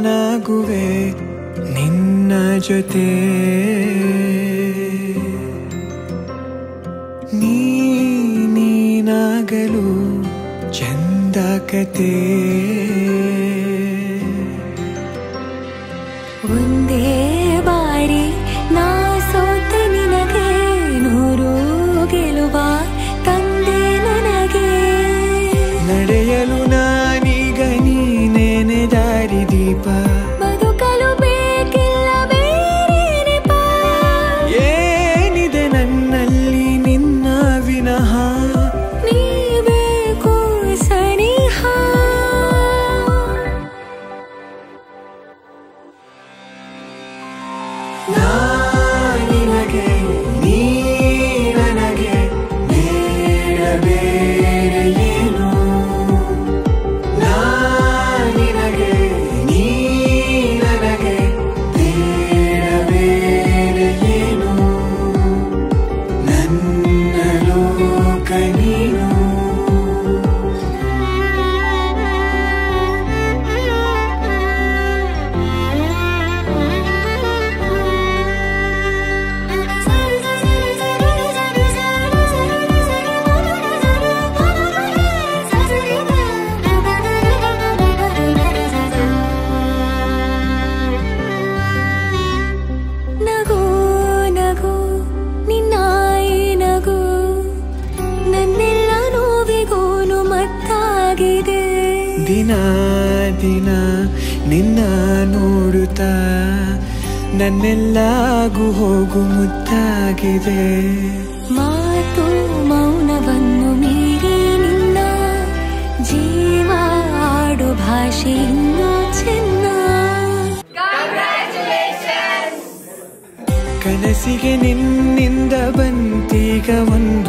ನಾನಾಗುವೆ ನಿನ್ನ ಜೊತೆ ನೀನಾಗಲು ಚಂದ ಕತೆ ಒಂದೇ ಬಾರಿ ನಾ ಸೋತ ನಿನಗೆ ನೂರು ಗೆಲುವ ತಂದೆ ನನಗೆ ನಡೆಯಲು ನಾನೀಗ ನೀನೇನೆ ದಾರಿ ದೀಪ ಬದುಕಲು ಬೇಕಿಲ್ಲ ಬೇರೆ ನೆಪ ಏನಿದೆ ನನ್ನಲ್ಲಿ ನಿನ್ನ ವಿನಃ ನೀ ಬೇಕು ಸನಿಹ ನಿನಗೆ ನೀ ನನಗೆ ಬೇಡ ಬೇರೆ ಏನು ನಿನಗೆ ನೀ ನನಗೆ ಬೇಡ ಬೇರೆ ಏನು ನನ್ನ ಲೋಕ ನೀನು ನಗು ನಗು ನಿನ್ನಾಯಿ ನಗು ನನ್ನೆಲ್ಲ ನೋವಿಗೋನು ಮತ್ತಾಗಿದೆ ದಿನ ದಿನ ನಿನ್ನ ನೋಡುತ್ತಾ ನನ್ನೆಲ್ಲಾಗು ಹೋಗು ಮುತ್ತಾಗಿದೆ ಮಾತು ಮೌನವನ್ನು ಮೀರಿ ನಿನ್ನ ಜೀವ ಆಡು ಭಾಷೆ ಇನ್ನೂ ಚೆನ್ನ ಕನಸಿಗೆ ನಿನ್ನಿಂದ ಬಂತೀಗ ಒಂದು